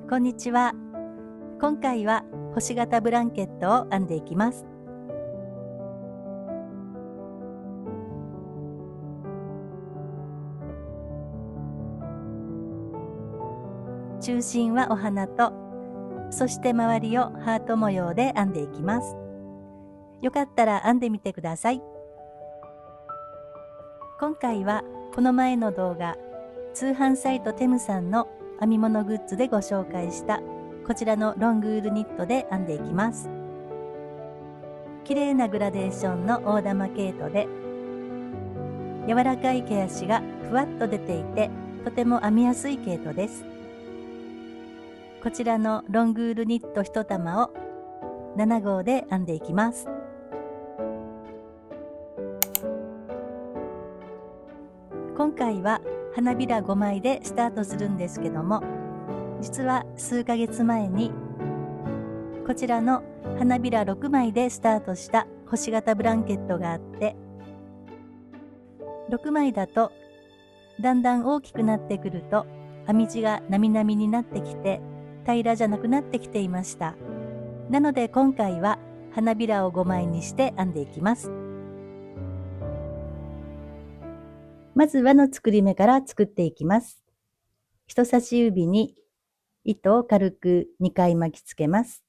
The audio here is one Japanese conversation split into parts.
こんにちは。今回は星型ブランケットを編んでいきます。中心はお花と、そして周りをハート模様で編んでいきます。よかったら編んでみてください。今回はこの前の動画、通販サイトテムさんの編み物グッズでご紹介したこちらのロングウールニットで編んでいきます。綺麗なグラデーションの大玉毛糸で、柔らかい毛足がふわっと出ていて、とても編みやすい毛糸です。こちらのロングウールニット1玉を7号で編んでいきます。今回は花びら5枚でスタートするんですけども、実は数ヶ月前にこちらの花びら6枚でスタートした星型ブランケットがあって、6枚だとだんだん大きくなってくると編み地がなみなみになってきて平らじゃなくなってきていました。なので今回は花びらを5枚にして編んでいきます。まず輪の作り目から作っていきます。人差し指に糸を軽く2回巻きつけます。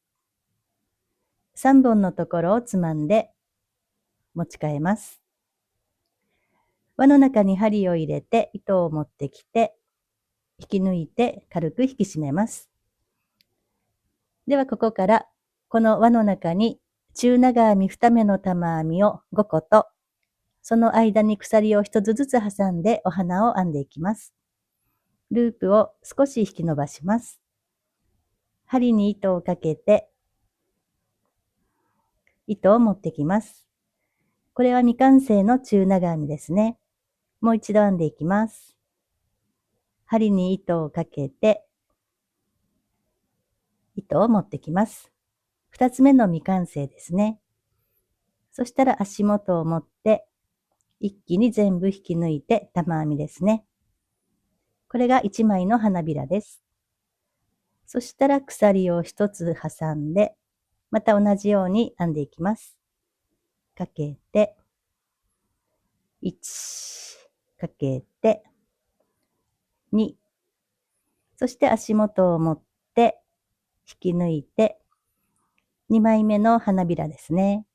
3本のところをつまんで持ち替えます。輪の中に針を入れて糸を持ってきて引き抜いて軽く引き締めます。ではここからこの輪の中に中長編み2目の玉編みを5個と、その間に鎖を1つずつ挟んでお花を編んでいきます。ループを少し引き伸ばします。針に糸をかけて糸を持ってきます。これは未完成の中長編みですね。もう一度編んでいきます。針に糸をかけて糸を持ってきます。2つ目の未完成ですね。そしたら足元を持って一気に全部引き抜いて玉編みですね。これが1枚の花びらです。そしたら鎖を1つ挟んで、また同じように編んでいきます。かけて、1、かけて、2、そして足元を持って引き抜いて、2枚目の花びらですね。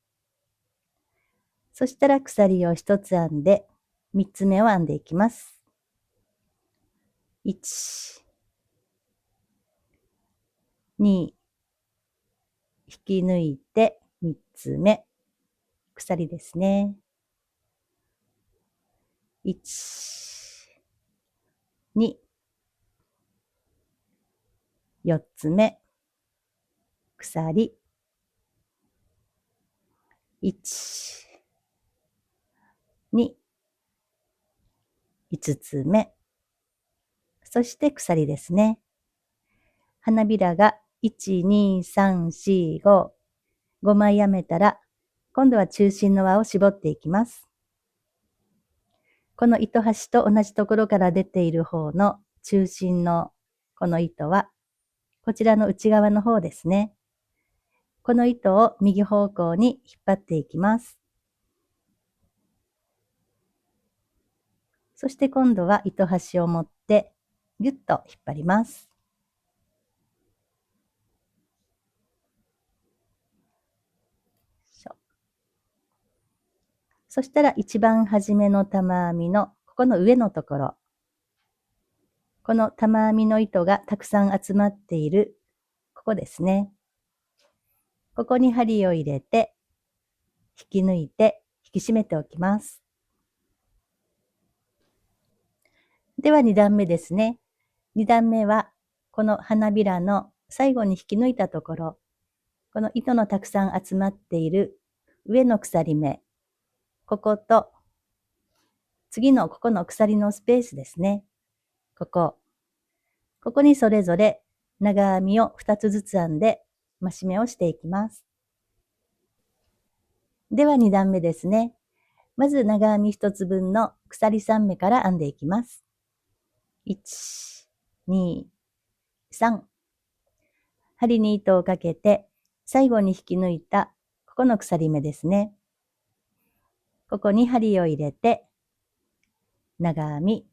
そしたら鎖を1つ編んで、3つ目を編んでいきます。1、2、引き抜いて3つ目、鎖ですね。1、2、4つ目、鎖、1、2、5つ目、そして鎖ですね。花びらが1、2、3、4、5、5枚編めたら、今度は中心の輪を絞っていきます。この糸端と同じところから出ている方の中心のこの糸は、こちらの内側の方ですね。この糸を右方向に引っ張っていきます。そして今度は糸端を持ってぎゅっと引っ張ります。そしたら一番初めの玉編みのここの上のところ、この玉編みの糸がたくさん集まっているここですね。ここに針を入れて引き抜いて引き締めておきます。では2段目ですね。2段目はこの花びらの最後に引き抜いたところ、この糸のたくさん集まっている上の鎖目、ここと次のここの鎖のスペースですね。ここにそれぞれ長編みを2つずつ編んで増し目をしていきます。では2段目ですね。まず長編み1つ分の鎖3目から編んでいきます。1、2、3。針に糸をかけて、最後に引き抜いた、ここの鎖目ですね。ここに針を入れて、長編み。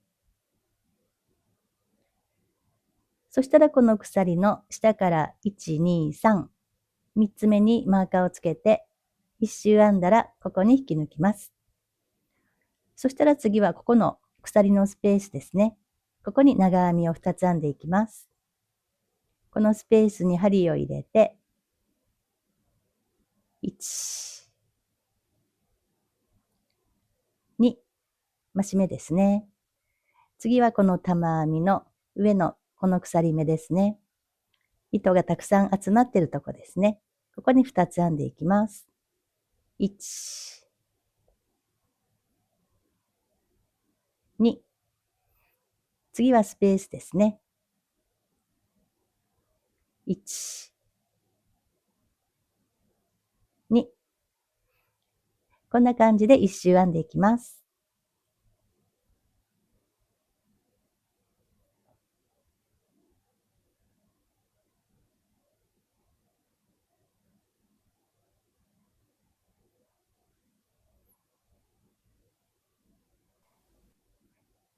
そしたらこの鎖の下から1、2、3、3つ目にマーカーをつけて、1周編んだらここに引き抜きます。そしたら次はここの鎖のスペースですね。ここに長編みを2つ編んでいきます。このスペースに針を入れて、1、2、増し目ですね。次はこの玉編みの上のこの鎖目ですね。糸がたくさん集まっているとこですね。ここに2つ編んでいきます。1、2。次はスペースですね。1、2。こんな感じで1周編んでいきます。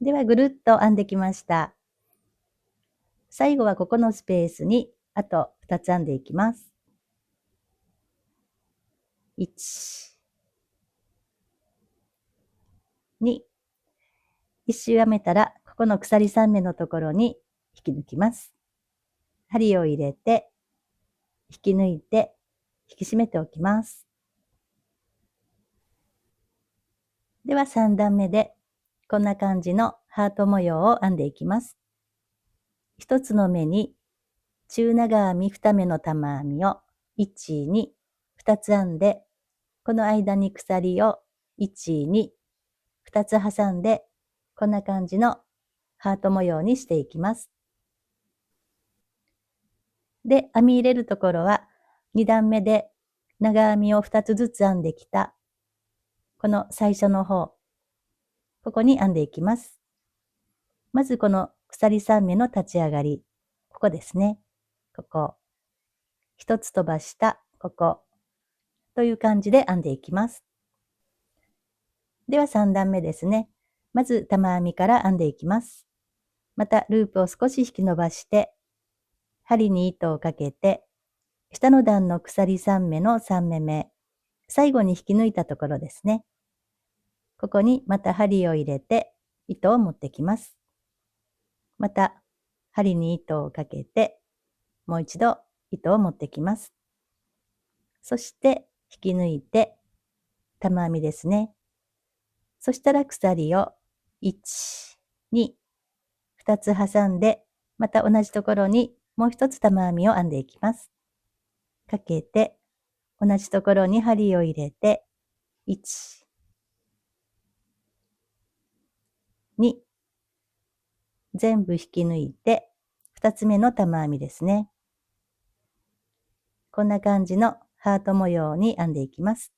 ではぐるっと編んできました。最後はここのスペースにあと2つ編んでいきます。1、2。1周編めたら、ここの鎖3目のところに引き抜きます。針を入れて、引き抜いて、引き締めておきます。では3段目で、こんな感じのハート模様を編んでいきます。1つの目に中長編み2目の玉編みを1、2、2つ編んで、この間に鎖を1、2、2つ挟んで、こんな感じのハート模様にしていきます。で、編み入れるところは2段目で長編みを2つずつ編んできた、この最初の方、ここに編んでいきます。まずこの鎖3目の立ち上がり、ここですね。ここ。1つ飛ばした、ここ。という感じで編んでいきます。では3段目ですね。まず玉編みから編んでいきます。またループを少し引き伸ばして、針に糸をかけて、下の段の鎖3目の3目目、最後に引き抜いたところですね。ここにまた針を入れて糸を持ってきます。また針に糸をかけて、もう一度糸を持ってきます。そして引き抜いて玉編みですね。そしたら鎖を1、2、2つ挟んで、また同じところにもう一つ玉編みを編んでいきます。かけて、同じところに針を入れて、1、2、全部引き抜いて、2つ目の玉編みですね。こんな感じのハート模様に編んでいきます。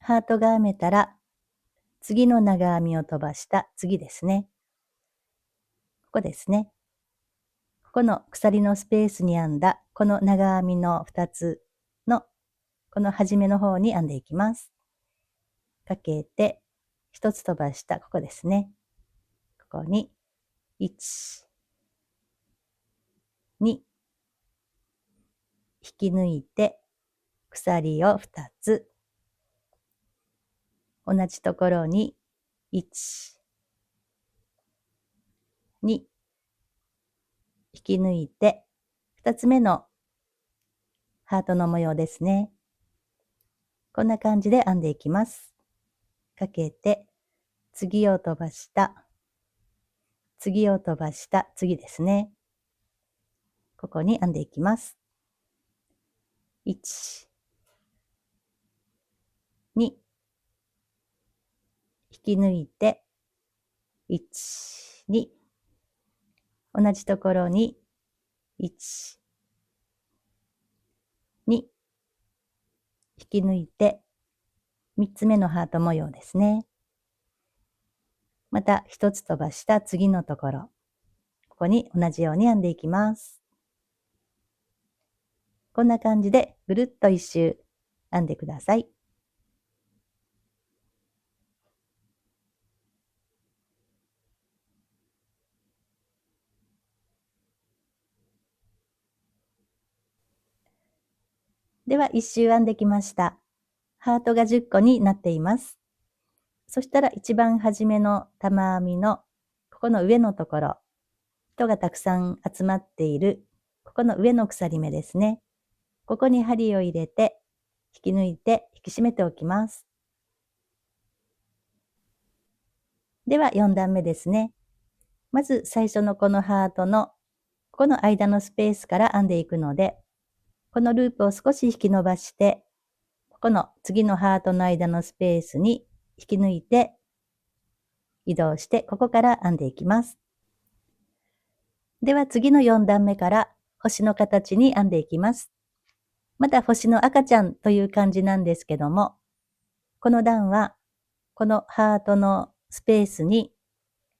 ハートが編めたら、次の長編みを飛ばした次ですね。ここですね。ここの鎖のスペースに編んだこの長編みの2つのこの初めの方に編んでいきます。かけて1つ飛ばしたここですね。ここに1、2、引き抜いて鎖を2つ。同じところに1、2、引き抜いて2つ目のハートの模様ですね。こんな感じで編んでいきます。かけて次を飛ばした、次を飛ばした、次ですね。ここに編んでいきます。1、2、引き抜いて、1、2、同じところに、1、2、引き抜いて、3つ目のハート模様ですね。また1つ飛ばした次のところ、ここに同じように編んでいきます。こんな感じでぐるっと一周編んでください。では一周編んできました。ハートが10個になっています。そしたら一番初めの玉編みのここの上のところ、糸がたくさん集まっているここの上の鎖目ですね。ここに針を入れて引き抜いて引き締めておきます。では4段目ですね。まず最初のこのハートのこの間のスペースから編んでいくので、このループを少し引き伸ばして、ここの次のハートの間のスペースに引き抜いて移動して、ここから編んでいきます。では次の4段目から星の形に編んでいきます。まだ星の赤ちゃんという感じなんですけども、この段はこのハートのスペースに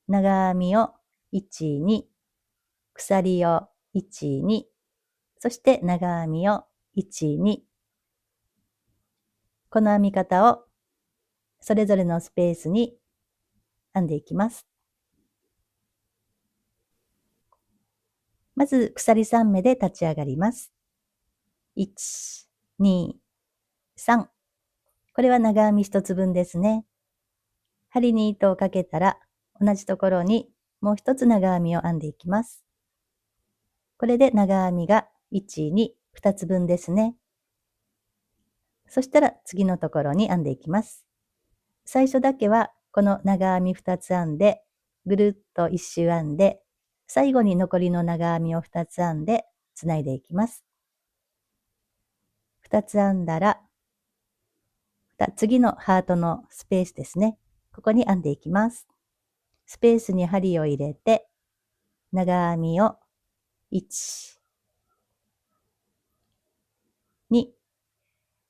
長編みを1、2、鎖を1、2、そして長編みを1、2、この編み方をそれぞれのスペースに編んでいきます。まず鎖3目で立ち上がります。1、2、3。これは長編み1つ分ですね。針に糸をかけたら同じところにもう一つ長編みを編んでいきます。これで長編みが1、2、2つ分ですね。そしたら次のところに編んでいきます。最初だけはこの長編み2つ編んで、ぐるっと1周編んで、最後に残りの長編みを2つ編んでつないでいきます。2つ編んだら、次のハートのスペースですね。ここに編んでいきます。スペースに針を入れて、長編みを1、2、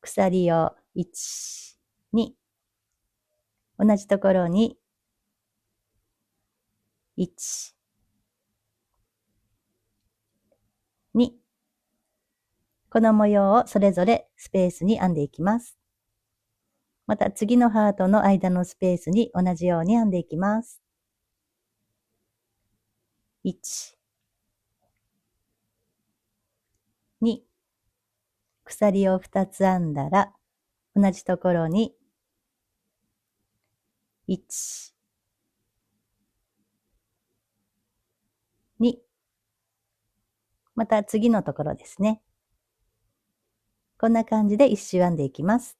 鎖を1、2、同じところに1、2、この模様をそれぞれスペースに編んでいきます。また次のハートの間のスペースに同じように編んでいきます。1、2、鎖を2つ編んだら同じところに1、2、また次のところですね。こんな感じで一周編んでいきます。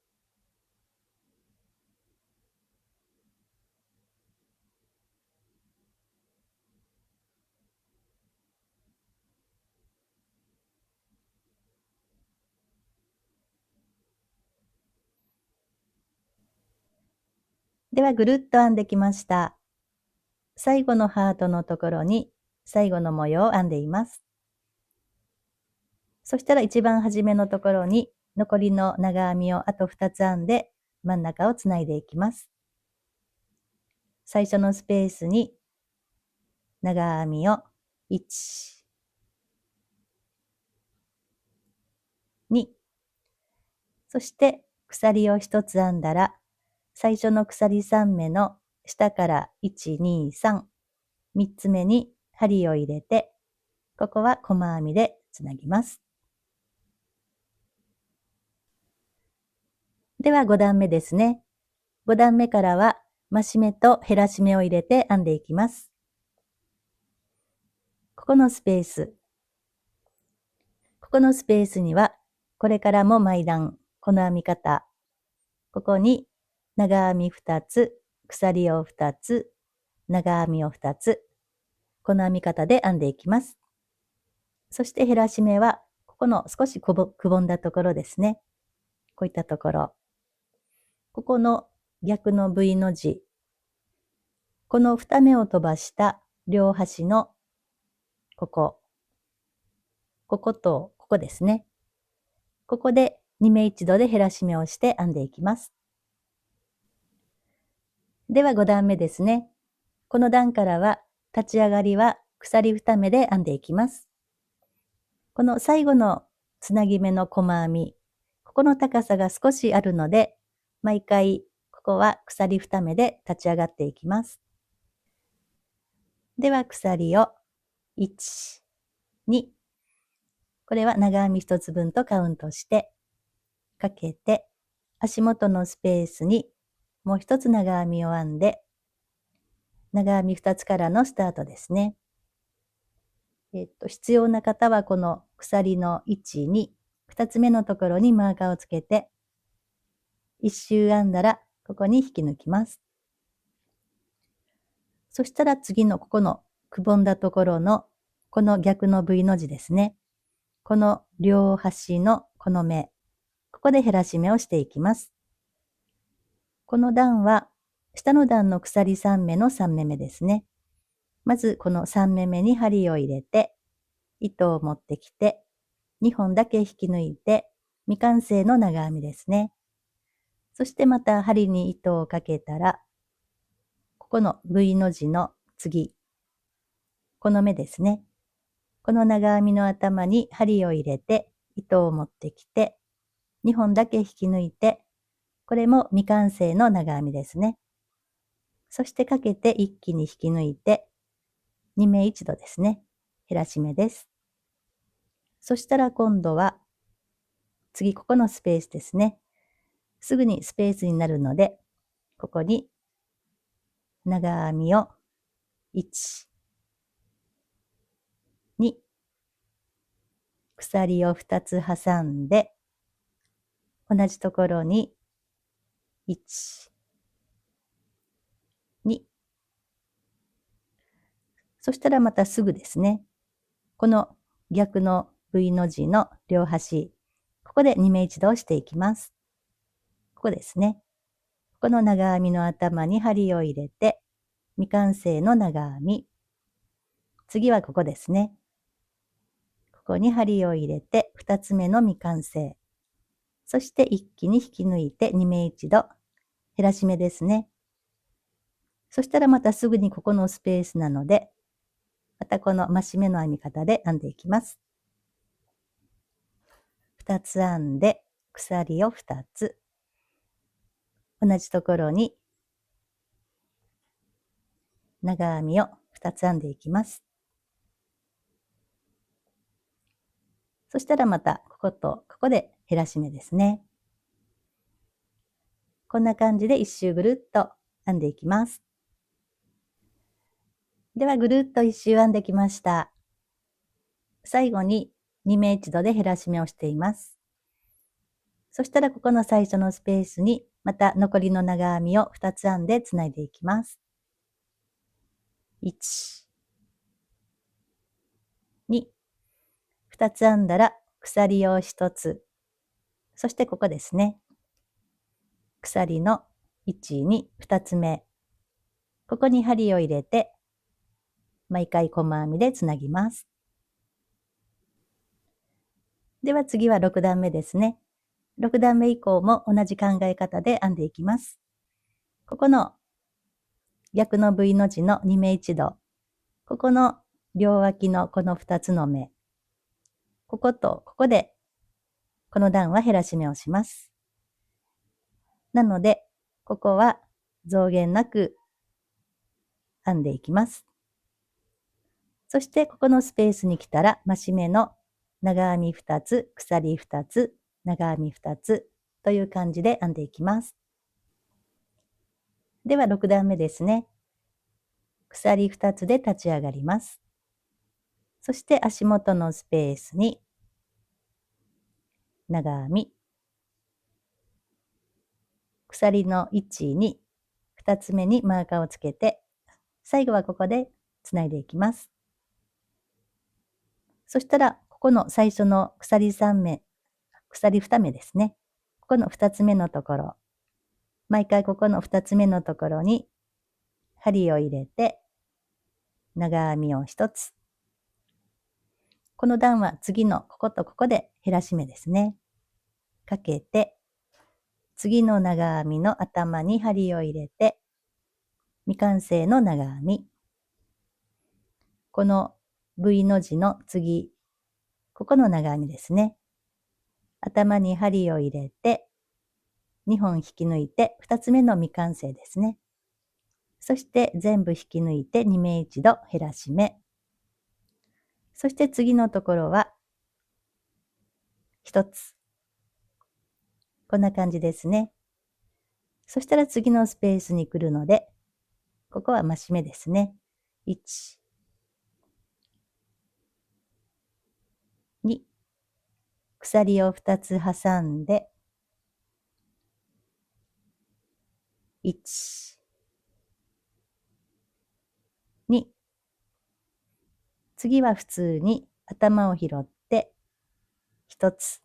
ではぐるっと編んできました。最後のハートのところに最後の模様を編んでいます。そしたら一番初めのところに残りの長編みをあと2つ編んで真ん中をつないでいきます。最初のスペースに長編みを1、2、そして鎖を1つ編んだら最初の鎖3目の下から1、2、3、3つ目に針を入れて、ここは細編みでつなぎます。では5段目ですね。5段目からは増し目と減らし目を入れて編んでいきます。ここのスペース。ここのスペースには、これからも毎段、この編み方。ここに長編み2つ、鎖を2つ、長編みを2つ。この編み方で編んでいきます。そして減らし目は、ここの少しくぼんだところですね。こういったところ。ここの逆の V の字。この2目を飛ばした両端のここ。こことここですね。ここで2目1度で減らし目をして編んでいきます。では5段目ですね。この段からは立ち上がりは鎖2目で編んでいきます。この最後のつなぎ目の細編み、ここの高さが少しあるので、毎回ここは鎖2目で立ち上がっていきます。では鎖を1、2、これは長編み1つ分とカウントしてかけて、足元のスペースにもう1つ長編みを編んで、長編み2つからのスタートですね。必要な方はこの鎖の位置に2つ目のところにマーカーをつけて、1周編んだらここに引き抜きます。そしたら次のここのくぼんだところのこの逆の V の字ですね。この両端のこの目、ここで減らし目をしていきます。この段は下の段の鎖3目の3目目ですね。まずこの3目目に針を入れて、糸を持ってきて、2本だけ引き抜いて、未完成の長編みですね。そしてまた針に糸をかけたら、ここの V の字の次、この目ですね。この長編みの頭に針を入れて、糸を持ってきて、2本だけ引き抜いて、これも未完成の長編みですね。そしてかけて一気に引き抜いて、2目一度ですね。減らし目です。そしたら今度は、次ここのスペースですね。すぐにスペースになるので、ここに長編みを1、2、鎖を2つ挟んで、同じところに1、2、そしたらまたすぐですね。この逆の V の字の両端、ここで2目一度をしていきます。ここですね。この長編みの頭に針を入れて、未完成の長編み。次はここですね。ここに針を入れて、2つ目の未完成。そして一気に引き抜いて2目一度、減らし目ですね。そしたらまたすぐにここのスペースなので、またこの増し目の編み方で編んでいきます。2つ編んで、鎖を2つ。同じところに長編みを2つ編んでいきます。そしたらまたこことここで減らし目ですね。こんな感じで一周ぐるっと編んでいきます。ではぐるっと一周編んできました。最後に2目一度で減らし目をしています。そしたらここの最初のスペースにまた残りの長編みを2つ編んでつないでいきます。1、2、2つ編んだら鎖を1つ。そしてここですね。鎖の1、2、2つ目。ここに針を入れて、毎回細編みでつなぎます。では次は6段目ですね。6段目以降も同じ考え方で編んでいきます。ここの逆の V の字の2目一度。ここの両脇のこの2つの目。こことここでこの段は減らし目をします。なので、ここは増減なく編んでいきます。そしてここのスペースに来たら増し目の長編み2つ、鎖2つ、長編み2つという感じで編んでいきます。では6段目ですね。鎖2つで立ち上がります。そして足元のスペースに長編み、鎖の位置に2つ目にマーカーをつけて、最後はここでつないでいきます。そしたら、ここの最初の鎖3目、鎖2目ですね。ここの2つ目のところ、毎回ここの2つ目のところに針を入れて、長編みを1つ。この段は次のこことここで減らし目ですね。かけて、次の長編みの頭に針を入れて、未完成の長編み。この V の字の次、ここの長編みですね。頭に針を入れて、2本引き抜いて、2つ目の未完成ですね。そして全部引き抜いて2目一度減らし目。そして次のところは1つ。こんな感じですね。そしたら次のスペースに来るので、ここは増し目ですね。1、2、鎖を2つ挟んで、1、2、次は普通に頭を拾って1つ。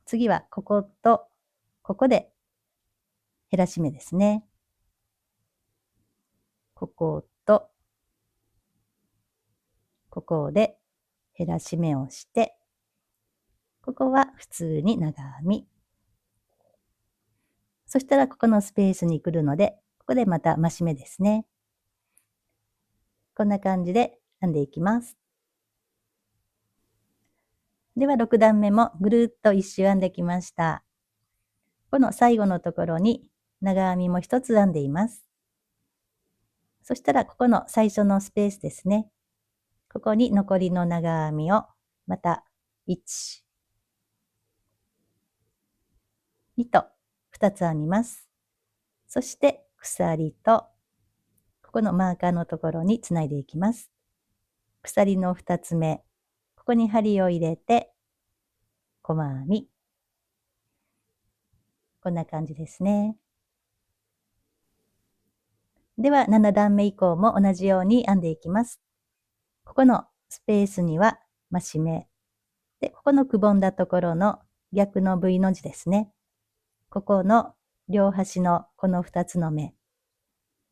次はこことここで減らし目ですね。こことここで減らし目をして、ここは普通に長編み。そしたらここのスペースに来るので、ここでまた増し目ですね。こんな感じで編んでいきます。では6段目もぐるっと一周編んできました。この最後のところに長編みも一つ編んでいます。そしたらここの最初のスペースですね。ここに残りの長編みをまた1、2と2つ編みます。そして鎖とここのマーカーのところにつないでいきます。鎖の2つ目、ここに針を入れて細編み。こんな感じですね。では7段目以降も同じように編んでいきます。ここのスペースには増し目。で、ここのくぼんだところの逆の V の字ですね。ここの両端のこの2つの目。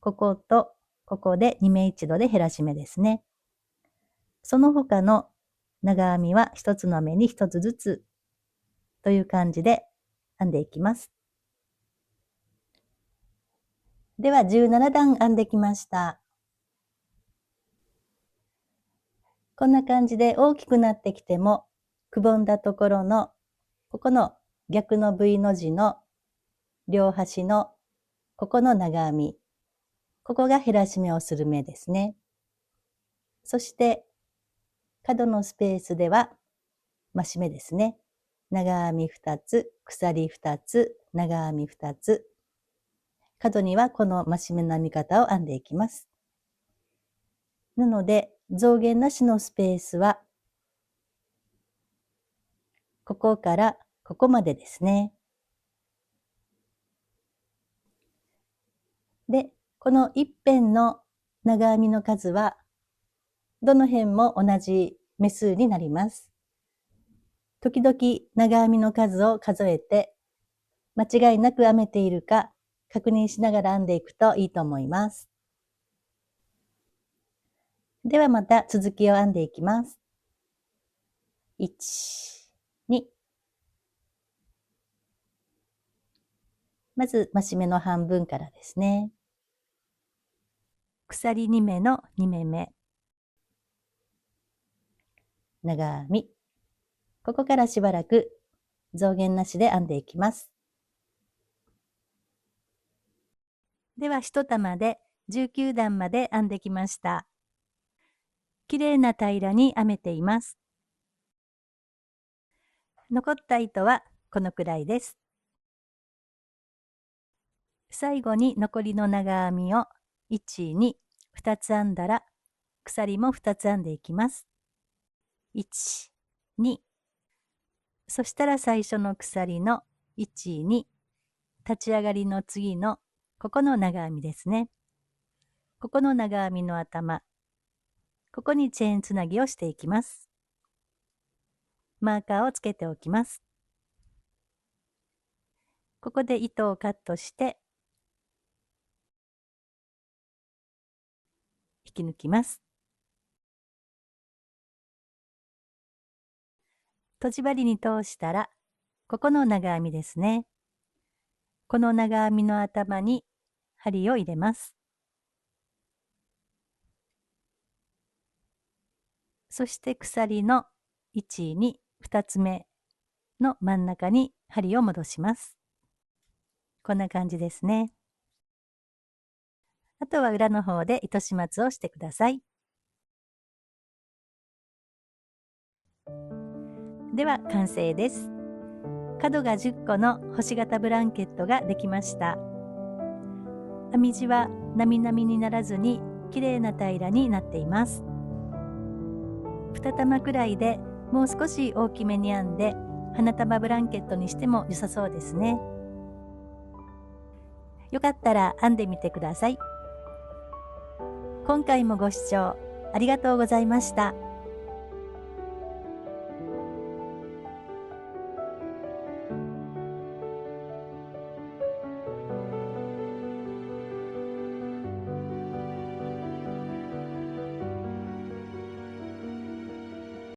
こことここで2目一度で減らし目ですね。その他の長編みは1つの目に1つずつという感じで編んでいきます。では17段編んできました。こんな感じで大きくなってきても、くぼんだところの、ここの逆の V の字の両端の、ここの長編み。ここが減らし目をする目ですね。そして、角のスペースでは、増し目ですね。長編み2つ、鎖2つ、長編み2つ。角にはこの増し目の編み方を編んでいきます。なので、増減なしのスペースは、ここからここまでですね。で、この一辺の長編みの数は、どの辺も同じ目数になります。時々長編みの数を数えて、間違いなく編めているか確認しながら編んでいくといいと思います。ではまた続きを編んでいきます。1、2。まず増し目の半分からですね。鎖2目の2目目。長編み。ここからしばらく増減なしで編んでいきます。では1玉で19段まで編んできました。綺麗な平らに編めています。残った糸はこのくらいです。最後に残りの長編みを1、2、2つ編んだら鎖も2つ編んでいきます。1、2。そしたら最初の鎖の1、2。立ち上がりの次のここの長編みですね。ここの長編みの頭。ここにチェーンつなぎをしていきます。マーカーをつけておきます。ここで糸をカットして引き抜きます。とじ針に通したら、ここの長編みですね。この長編みの頭に針を入れます。そして鎖の1、2、2つ目の真ん中に針を戻します。こんな感じですね。あとは裏の方で糸始末をしてください。では完成です。角が10個の星型ブランケットができました。編み地はなみなみにならずに綺麗な平らになっています。2玉くらいでもう少し大きめに編んで花束ブランケットにしても良さそうですね。よかったら編んでみてください。今回もご視聴ありがとうございました。